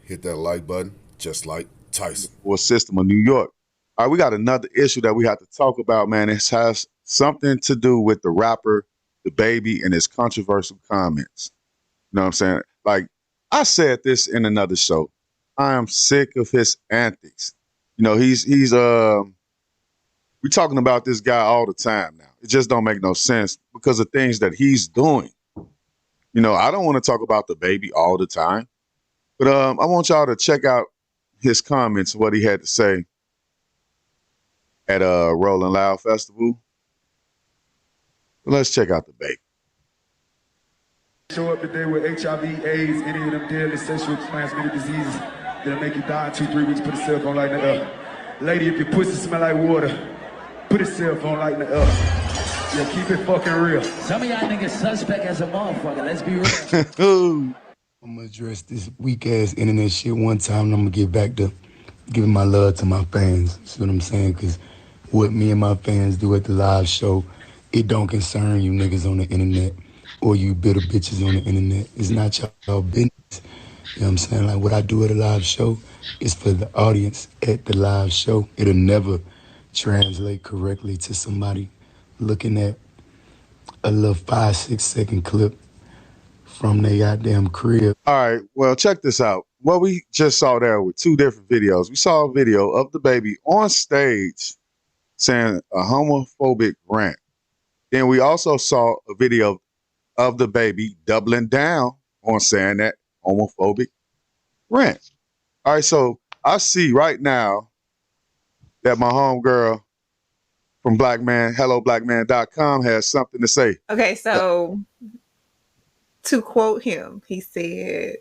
Hit that like button, just like Tyson. Or system of New York. All right, we got another issue that we have to talk about, man. It has something to do with the rapper, DaBaby, and his controversial comments. You know what I'm saying? Like, I said this in another show. I am sick of his antics. You know, we talking about this guy all the time now. It just don't make no sense because of things that he's doing. You know, I don't want to talk about DaBaby all the time, but I want y'all to check out his comments, what he had to say at Rolling Loud Festival. Let's check out DaBaby. Show up today with HIV, AIDS, any of them deadly sexually transmitted diseases that'll make you die in 2-3 weeks. Put a cell phone light in the up. Lady, if your pussy smell like water, put a cell phone light in the up. Yeah, keep it fucking real. Some of y'all niggas suspect as a motherfucker. Let's be real. I'm gonna address this weak ass internet shit one time, and I'm gonna get back to giving my love to my fans. See what I'm saying? Because what me and my fans do at the live show, it don't concern you niggas on the internet or you bitter bitches on the internet. It's not y'all business. You know what I'm saying? Like what I do at a live show is for the audience at the live show. It'll never translate correctly to somebody looking at a little 5-6 second clip from their goddamn crib. All right, well, check this out. What we just saw there were two different videos. We saw a video of DaBaby on stage saying a homophobic rant. Then we also saw a video of DaBaby doubling down on saying that homophobic rant. All right, so I see right now that my homegirl from HelloBlackman.com has something to say. Okay, so to quote him, he said,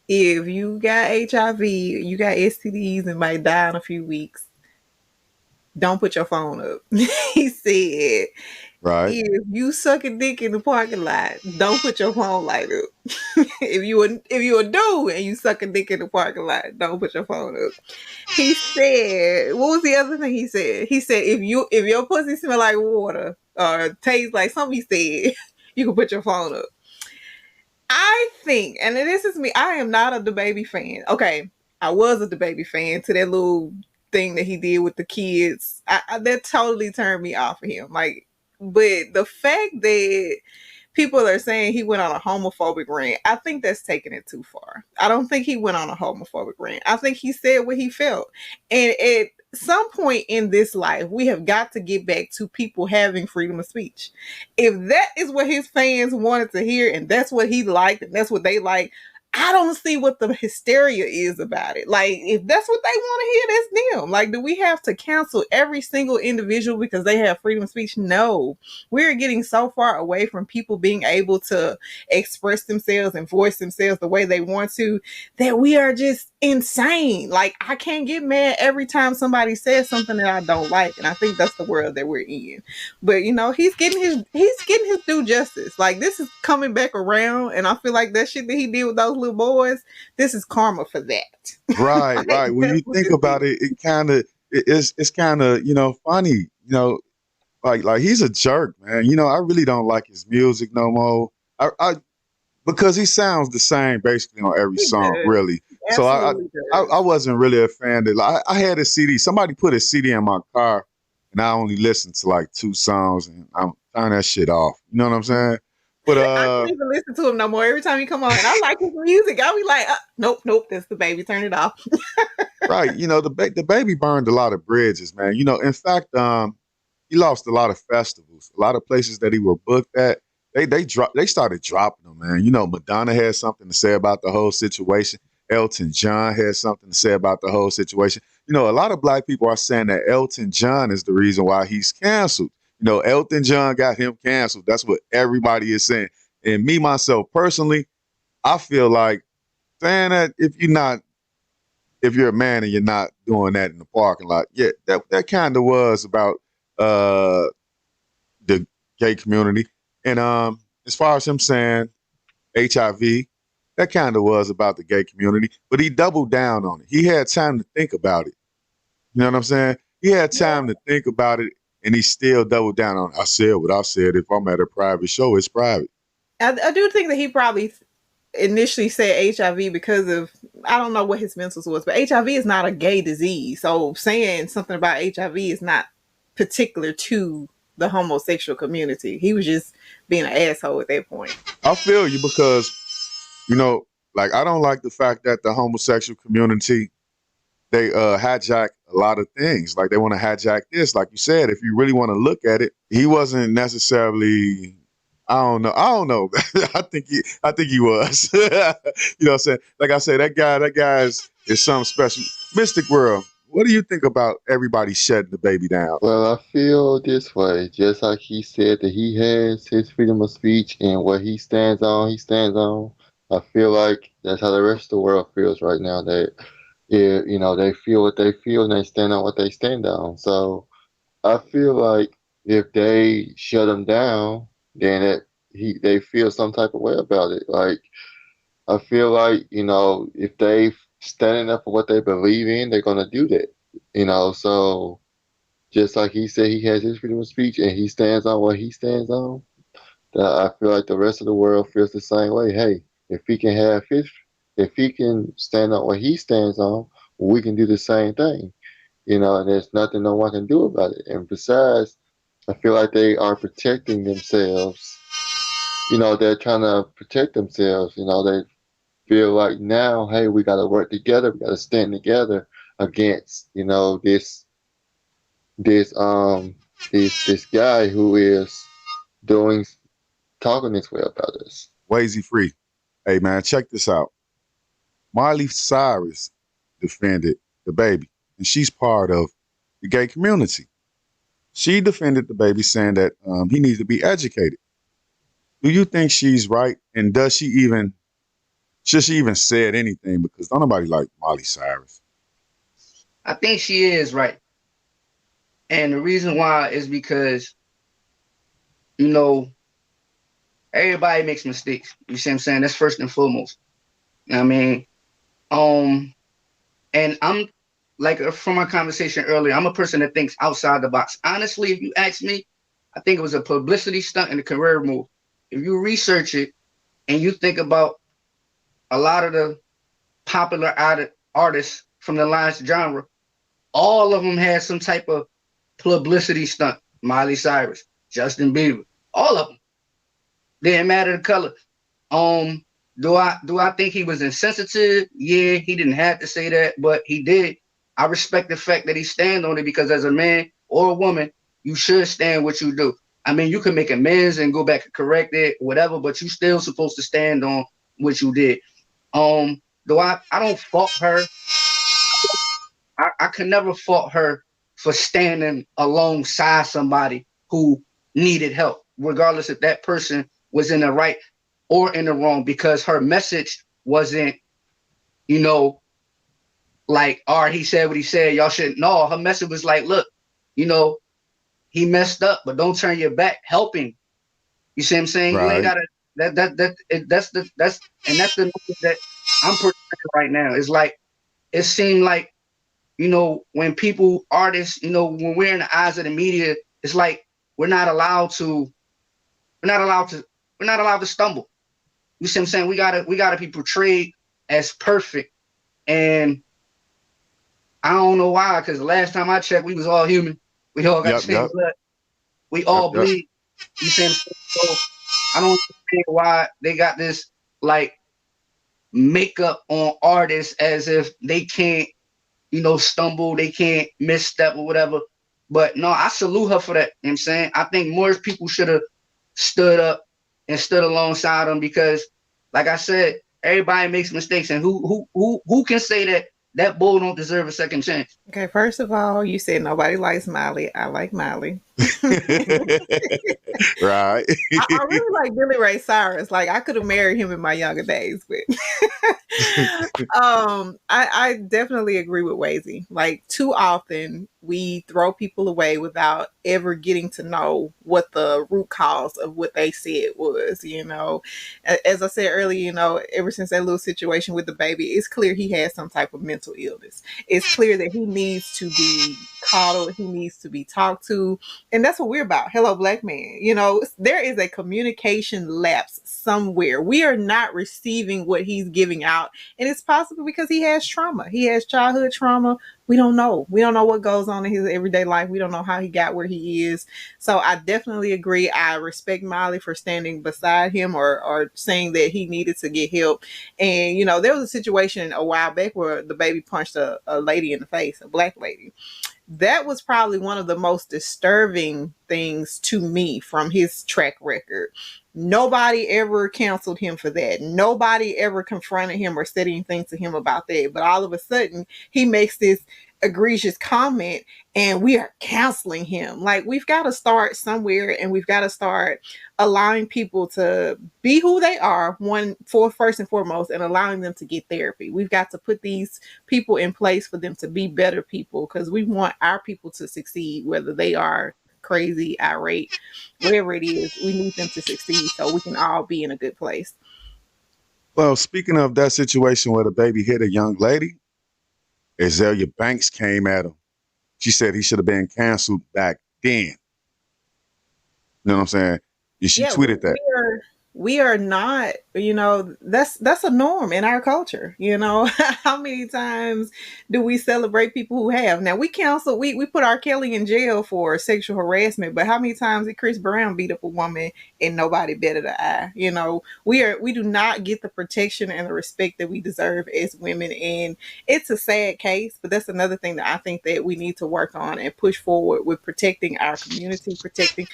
if you got HIV, you got STDs and might die in a few weeks, don't put your phone up. He said, right, if you suck a dick in the parking lot, don't put your phone light up. if you a dude and you suck a dick in the parking lot, don't put your phone up. He said, what was the other thing he said? He said, if your pussy smell like water or tastes like something, he said, you can put your phone up. I think, and this is me, I am not a DaBaby fan. Okay, I was a DaBaby fan to that little thing that he did with the kids. That totally turned me off of him. Like, but the fact that people are saying he went on a homophobic rant, I think that's taking it too far. I don't think he went on a homophobic rant. I think he said what he felt. And at some point in this life, we have got to get back to people having freedom of speech. If that is what his fans wanted to hear and that's what he liked and that's what they like, I don't see what the hysteria is about it. Like, if that's what they want to hear, that's them. Like, do we have to cancel every single individual because they have freedom of speech? No. We're getting so far away from people being able to express themselves and voice themselves the way they want to that we are just insane. Like, I can't get mad every time somebody says something that I don't like. And I think that's the world that we're in. But, you know, he's getting his due justice. Like, this is coming back around, and I feel like that shit that he did with those little boys, this is karma for that. right, right. When you think about it, it's kind of, you know, funny, you know, like he's a jerk, man. You know, I really don't like his music no more. I because he sounds the same basically on every song, really. So I wasn't really a fan of it. Like, I had a CD. Somebody put a CD in my car, and I only listened to like 2 songs, and I'm turning that shit off. You know what I'm saying? But I don't even listen to him no more. Every time he come on, and I like his music, I'll be like, nope, that's DaBaby. Turn it off. right, you know, DaBaby burned a lot of bridges, man. You know, in fact, he lost a lot of festivals, a lot of places that he were booked at. They started dropping them, man. You know, Madonna had something to say about the whole situation. Elton John had something to say about the whole situation. You know, a lot of black people are saying that Elton John is the reason why he's canceled. You know, Elton John got him canceled. That's what everybody is saying. And me, myself, personally, I feel like saying that if you're a man and you're not doing that in the parking lot, yeah, that kind of was about the gay community. And as far as him saying HIV, that kind of was about the gay community, but he doubled down on it. He had time to think about it. You know what I'm saying? He had time to think about it, and he still doubled down on it. I said what I said. If I'm at a private show, it's private. I do think that he probably initially said HIV because of, I don't know what his mental was, but HIV is not a gay disease. So saying something about HIV is not particular to the homosexual community. He was just being an asshole at that point. I feel you because, like I don't like the fact that the homosexual community, they hijack a lot of things. Like they want to hijack this. Like you said, if you really want to look at it, he wasn't necessarily. I don't know. I think he was. You know what I'm saying? Like I said, that guy is something special. Mystic World. What do you think about everybody shutting DaBaby down? Well, I feel this way. Just like he said that he has his freedom of speech and what he stands on, he stands on. I feel like that's how the rest of the world feels right now. That they feel what they feel and they stand on what they stand on. So I feel like if they shut him down, then they feel some type of way about it. Like I feel like if they standing up for what they believe in, they're gonna do that. So just like he said, he has his freedom of speech and he stands on what he stands on. That I feel like the rest of the world feels the same way. Hey, if he can stand on what he stands on, we can do the same thing. And there's nothing no one can do about it. And besides, I feel like they are protecting themselves. They're trying to protect themselves. They feel like now, hey, we got to work together. We got to stand together against, this this guy who is talking this way about us. Wazy Free. Hey man, check this out. Miley Cyrus defended DaBaby, and she's part of the gay community. She defended DaBaby, saying that he needs to be educated. Do you think she's right? And should she even said anything? Because don't nobody like Miley Cyrus. I think she is right. And the reason why is because, everybody makes mistakes. You see what I'm saying? That's first and foremost. I mean, and I'm like from our conversation earlier, I'm a person that thinks outside the box. Honestly, if you ask me, I think it was a publicity stunt and a career move. If you research it and you think about a lot of the popular artists from the last genre, all of them had some type of publicity stunt. Miley Cyrus, Justin Bieber, all of them. Didn't matter the color. Do I think he was insensitive? Yeah, he didn't have to say that, but he did. I respect the fact that he stand on it because as a man or a woman, you should stand what you do. I mean, you can make amends and go back and correct it, whatever, but you still supposed to stand on what you did. I don't fault her. I can never fault her for standing alongside somebody who needed help, regardless if that person was in the right or in the wrong, because her message wasn't, like, all right, he said what he said, y'all shouldn't. No, her message was like, look, he messed up, but don't turn your back. Help him. You see what I'm saying? Right. You ain't gotta. That's the message that I'm portraying right now. It's like it seemed like when artists, when we're in the eyes of the media, it's like we're not allowed to stumble. You see what I'm saying? We gotta be portrayed as perfect, and I don't know why. Because the last time I checked, we was all human. We all got the same blood. We all bleed. You see what I'm saying? So I don't understand why they got this like makeup on artists as if they can't, stumble, they can't misstep or whatever. But no, I salute her for that. You know what I'm saying? I think more people should have stood up and stood alongside them because, like I said, everybody makes mistakes, and who can say that bull don't deserve a second chance? Okay, first of all, you said nobody likes Miley. I like Miley. Right. I really like Billy Ray Cyrus. Like I could have married him in my younger days, but I definitely agree with Wazy. Like too often we throw people away without ever getting to know what the root cause of what they said was. As I said earlier, ever since that little situation with DaBaby, it's clear he has some type of mental illness. It's clear that he needs to be coddled. He needs to be talked to. And that's what we're about. Hello, black man. You know, there is a communication lapse somewhere. We are not receiving what he's giving out. And it's possible because he has trauma. He has childhood trauma. We don't know. We don't know what goes on in his everyday life. We don't know how he got where he is. So I definitely agree. I respect Molly for standing beside him or saying that he needed to get help. And, you know, there was a situation a while back where DaBaby punched a lady in the face, a black lady. That was probably one of the most disturbing things to me from his track record. Nobody ever canceled him for that. Nobody ever confronted him or said anything to him about that. But all of a sudden, he makes this egregious comment and we are canceling him. Like, we've got to start somewhere, and we've got to start allowing people to be who they are, first and foremost, and allowing them to get therapy. We've got to put these people in place for them to be better people, because we want our people to succeed, whether they are crazy, irate, whatever it is. We need them to succeed so we can all be in a good place. Well, speaking of that situation where DaBaby hit a young lady, Azalea Banks came at him. She said he should have been canceled back then. You know what I'm saying? And she tweeted that. We are not, you know, that's a norm in our culture. You know, how many times do we celebrate people who have? Now, we put R. Kelly in jail for sexual harassment, but how many times did Chris Brown beat up a woman and nobody batted an eye? You know, we do not get the protection and the respect that we deserve as women, and it's a sad case. But that's another thing that I think that we need to work on and push forward with, protecting our community, protecting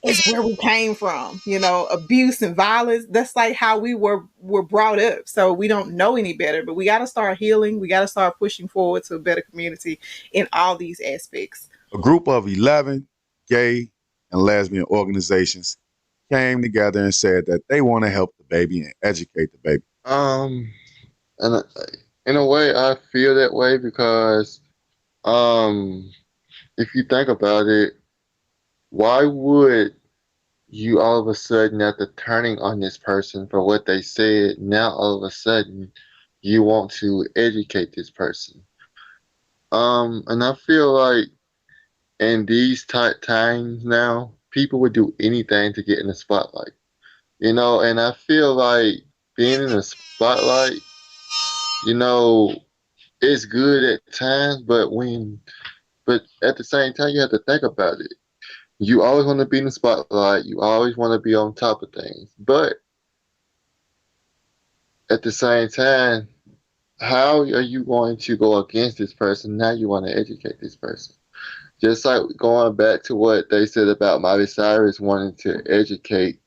is where we came from. You know, abuse and violence, that's like how we were brought up. So we don't know any better, but we got to start healing. We got to start pushing forward to a better community in all these aspects. A group of 11 gay and lesbian organizations came together and said that they want to help DaBaby and educate DaBaby. And in a way, I feel that way because, if you think about it, why would you all of a sudden, after turning on this person for what they said, now all of a sudden you want to educate this person? And I feel like in these tight times now, people would do anything to get in the spotlight. You know, and I feel like being in the spotlight, you know, it's good at times, but at the same time, you have to think about it. You always want to be in the spotlight. You always want to be on top of things. But at the same time, how are you going to go against this person? Now you want to educate this person. Just like going back to what they said about Miley Cyrus wanting to educate,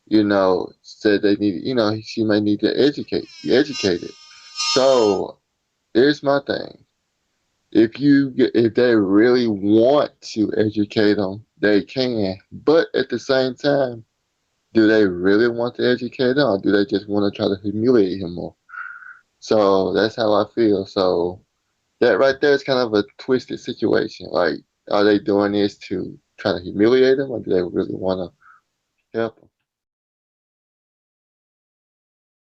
you know, said they need, you know, she may need to be educated. So here's my thing. If they really want to educate them, they can. But at the same time, do they really want to educate him, or do they just want to try to humiliate him more? So that's how I feel. So that right there is kind of a twisted situation. Like, are they doing this to try to humiliate him, or do they really want to help him?